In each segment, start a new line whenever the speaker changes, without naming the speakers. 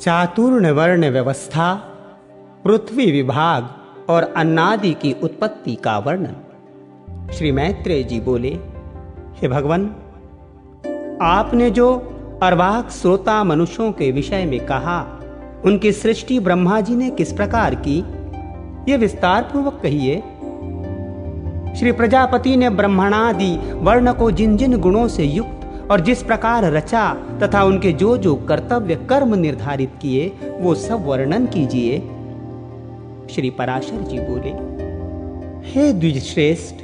चातुर्न वर्ण व्यवस्था, पृथ्वी विभाग और अन्नादि की उत्पत्ति का वर्णन। श्री मैत्रेय जी बोले, हे भगवान, आपने जो अर्वाक श्रोता मनुष्यों के विषय में कहा, उनकी सृष्टि ब्रह्मा जी ने किस प्रकार की, ये विस्तार पूर्वक कहिए। श्री प्रजापति ने ब्रह्मणादि वर्ण को जिन जिन गुणों से युक्त और जिस प्रकार रचा तथा उनके जो जो कर्तव्य कर्म निर्धारित किए, वो सब वर्णन कीजिए। श्री पराशर जी बोले, हे द्विजश्रेष्ठ,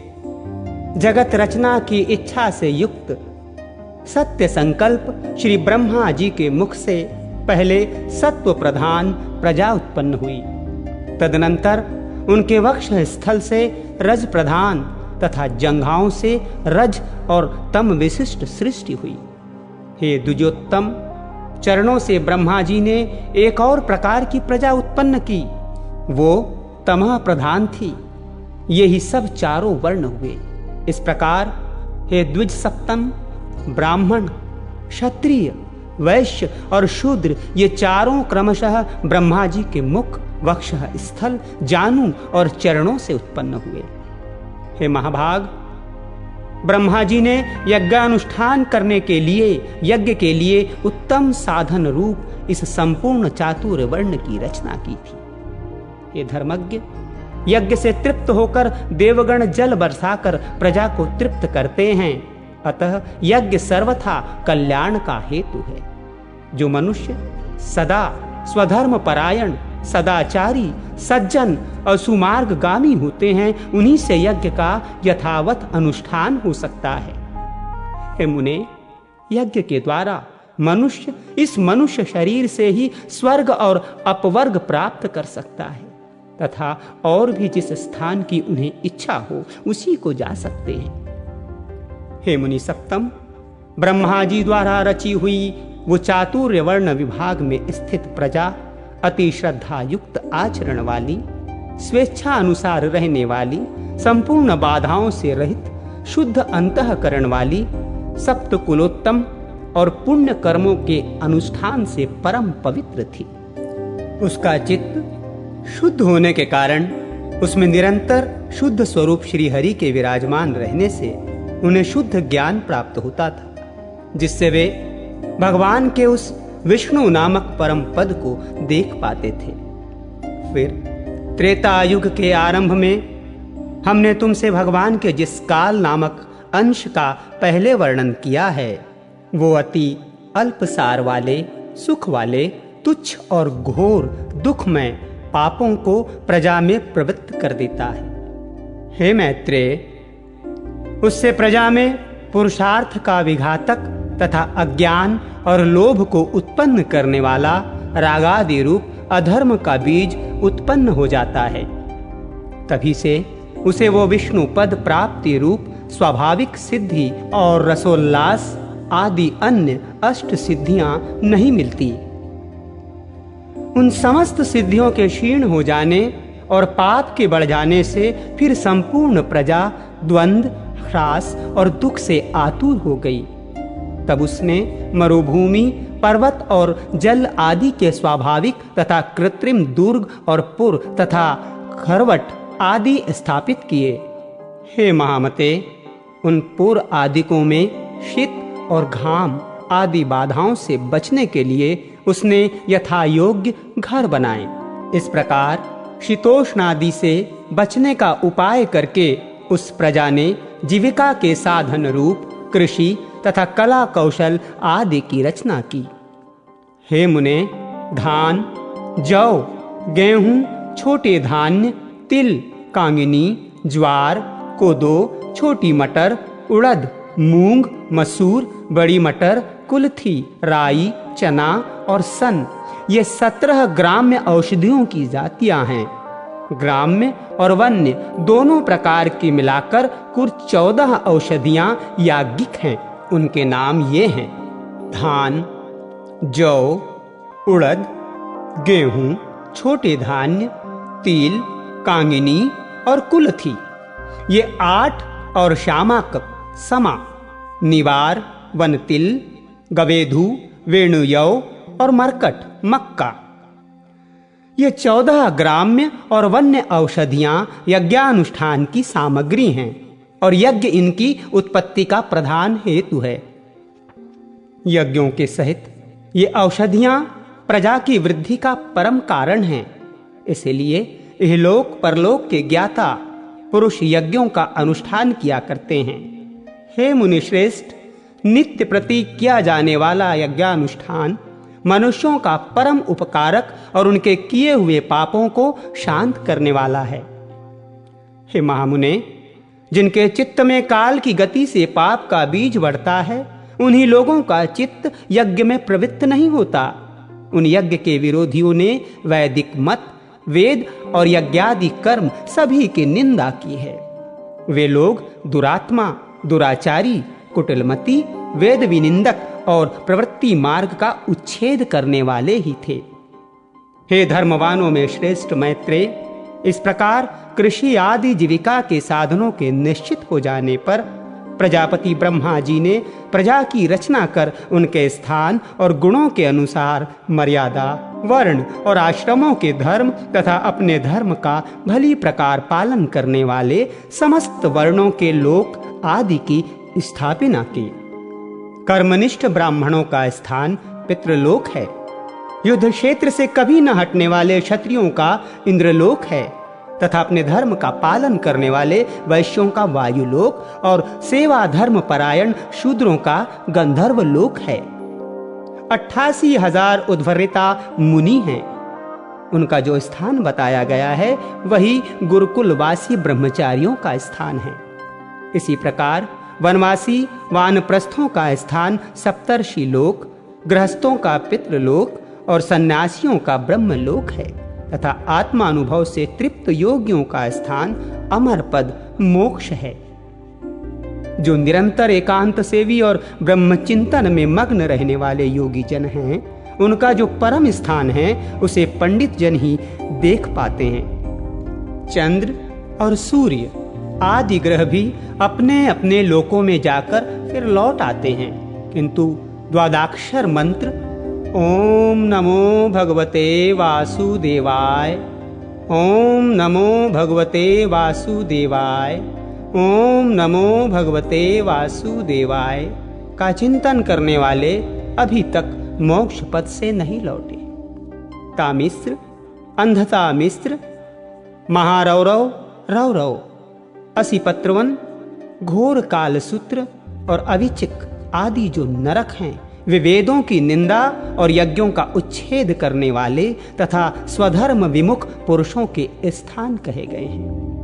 जगत रचना की इच्छा से युक्त सत्य संकल्प श्री ब्रह्मा जी के मुख से पहले सत्व प्रधान प्रजा उत्पन्न हुई। तदनंतर उनके वक्ष स्थल से रज प्रधान तथा जंघाओं से रज और तम विशिष्ट सृष्टि हुई। हे द्विजोत्तम, चरणों से ब्रह्मा जी ने एक और प्रकार की प्रजा उत्पन्न की, वो तमः प्रधान थी। ये ही सब चारों वर्ण हुए। इस प्रकार हे द्विज सप्तम, ब्राह्मण, क्षत्रिय, वैश्य और शूद्र, ये चारों क्रमशः ब्रह्मा जी के मुख, वक्ष स्थल, जानु और चरणों से उत्पन्न हुए। हे महाभाग, ब्रह्मा जी ने यज्ञानुष्ठान करने के लिए, यज्ञ के लिए उत्तम साधन रूप इस संपूर्ण चातुर वर्ण की रचना की थी। हे धर्मज्ञ, यज्ञ से तृप्त होकर देवगण जल बरसाकर प्रजा को तृप्त करते हैं, अतः यज्ञ सर्वथा कल्याण का हेतु है। जो मनुष्य सदा स्वधर्म परायण, सदाचारी, सज्जन और सुमार्गगामी होते हैं, उन्हीं से यज्ञ का यथावत अनुष्ठान हो सकता है। हे मुने, यज्ञ के द्वारा मनुष्य इस मनुष्य शरीर से ही स्वर्ग और अपवर्ग प्राप्त कर सकता है तथा और भी जिस स्थान की उन्हें इच्छा हो उसी को जा सकते हैं। हे मुनि सप्तम, ब्रह्मा जी द्वारा रची हुई वो चातुर्य वर्ण विभाग में स्थित प्रजा अति श्रद्धा युक्त आचरण वाली, स्वेच्छा अनुसार रहने वाली, संपूर्ण बाधाओं से रहित, शुद्ध अंतःकरण वाली, सप्त कुलोत्तम और पुण्य कर्मों के अनुष्ठान से परम पवित्र थी। उसका चित्त शुद्ध होने के कारण उसमें निरंतर शुद्ध स्वरूप श्री हरि के विराजमान रहने से उन्हें शुद्ध ज्ञान प्राप्त होता था, जिससे वे भगवान के उस विष्णु नामक परम पद को देख पाते थे। फिर त्रेता युग के आरंभ में हमने तुमसे भगवान के जिस काल नामक अंश का पहले वर्णन किया है, वो अति अल्प सार वाले, सुख वाले, तुच्छ और घोर दुखमय पापों को प्रजा में प्रवृत्त कर देता है। हे मैत्रेय, उससे प्रजा में पुरुषार्थ का विघातक तथा अज्ञान और लोभ को उत्पन्न करने वाला रागादि रूप अधर्म का बीज उत्पन्न हो जाता है। तभी से उसे वो विष्णु पद प्राप्ति रूप स्वाभाविक सिद्धि और रसोल्लास आदि अन्य अष्ट सिद्धियां नहीं मिलती। उन समस्त सिद्धियों के क्षीण हो जाने और पाप के बढ़ जाने से फिर संपूर्ण प्रजा द्वंद्व, ह्रास और दुख से आतुर हो गई। तब उसने मरुभूमि, पर्वत और जल आदि के स्वाभाविक तथा कृत्रिम दुर्ग और पुर तथा खरवट आदि स्थापित किए। हे महामते, उन पुर आदिकों में शीत और घाम आदि बाधाओं से बचने के लिए उसने यथा योग्य घर बनाए। इस प्रकार शीतोष्णादि से बचने का उपाय करके उस प्रजा ने जीविका के साधन रूप कृषि तथा कला कौशल आदि की रचना की। हे मुने, धान, जौ, गेहूं, छोटे धान्य, तिल, कांगिनी, ज्वार, कोदो, छोटी मटर, उड़द, मूंग, मसूर, बड़ी मटर, कुल्थी, राई, चना और सन, ये 17 ग्राम्य औषधियों की जातियां हैं। ग्राम्य और वन्य दोनों प्रकार की मिलाकर कुल 14 औषधियां याज्ञिक हैं। उनके नाम ये हैं: धान, जौ, उड़द, गेहूं, छोटे धान्य, तिल, कांगिनी और कुल्थी। ये 8 और शामाक, समा, निवार, वनतिल, गवेधु, वेणुयौ, और मरकट मक्का। ये 14 ग्राम्य और वन्य औषधियां यज्ञानुष्ठान की सामग्री हैं और यज्ञ इनकी उत्पत्ति का प्रधान हेतु है। यज्ञों के सहित ये औषधियां प्रजा की वृद्धि का परम कारण हैं। इसलिए इहलोक परलोक के ज्ञाता पुरुष यज्ञों का अनुष्ठान किया करते हैं। हे मुनिश्रेष्ठ, नित्य प्रति किया जाने वाला यज्ञानुष्ठान मनुष्यों का परम उपकारक और उनके किए हुए पापों को शांत करने वाला है। हे महामुने, जिनके चित्त में काल की गति से पाप का बीज बढ़ता है, उन्हीं लोगों का चित्त यज्ञ में प्रवृत्त नहीं होता। उन यज्ञ के विरोधियों ने वैदिक मत, वेद और यज्ञादि कर्म सभी की निंदा की है। वे लोग दुरात्मा, दुराचारी, कुटिलमती, वेद विनिंदक और प्रवृत्ति मार्ग का उच्छेद करने वाले ही थे। हे धर्मवानों में श्रेष्ठ मैत्रेय, इस प्रकार कृषि आदि जीविका के साधनों के निश्चित हो जाने पर प्रजापति ब्रह्मा जी ने प्रजा की रचना कर उनके स्थान और गुणों के अनुसार मर्यादा, वर्ण और आश्रमों के धर्म तथा अपने धर्म का भली प्रकार पालन करने वाले समस्त वर्णों के लोक आदि की स्थापना की। कर्मनिष्ठ ब्राह्मणों का स्थान पितृलोक है। युद्ध क्षेत्र से कभी न हटने वाले क्षत्रियों का इंद्रलोक है तथा अपने धर्म का पालन करने वाले वैश्यों का वायुलोक और सेवा धर्म परायण शूद्रों का गंधर्व लोक है। 88,000 उद्भरिता मुनि हैं। उनका जो स्थान बताया गया है वही गुरुकुलवासी ब्रह्मचारियों का स्थान है। इसी प्रकार वनवासी वानप्रस्थों का स्थान सप्तर्षि लोक, गृहस्थों का पितृलोक और सन्यासियों का ब्रह्मलोक है तथा आत्मानुभव से तृप्त योगियों का स्थान अमर पद मोक्ष है। जो निरंतर एकांत सेवी और ब्रह्मचिंतन में मग्न रहने वाले योगी जन हैं, उनका जो परम स्थान है उसे पंडित जन ही देख पाते हैं। चंद्र और सूर्य आदि ग्रह भी अपने अपने लोकों में जाकर फिर लौट आते हैं, किंतु द्वादक्षर मंत्र ओम नमो भगवते वासुदेवाय, ओम नमो भगवते वासुदेवाय, ओम नमो भगवते वासुदेवाय का चिंतन करने वाले अभी तक मोक्ष पद से नहीं लौटे। तामिश्र, अंधता मिश्र, महारौरव रौरव, असिपत्रवन, घोर कालसूत्र और अविचिक आदि जो नरक हैं, वे वेदों की निंदा और यज्ञों का उच्छेद करने वाले तथा स्वधर्म विमुख पुरुषों के स्थान कहे गए हैं।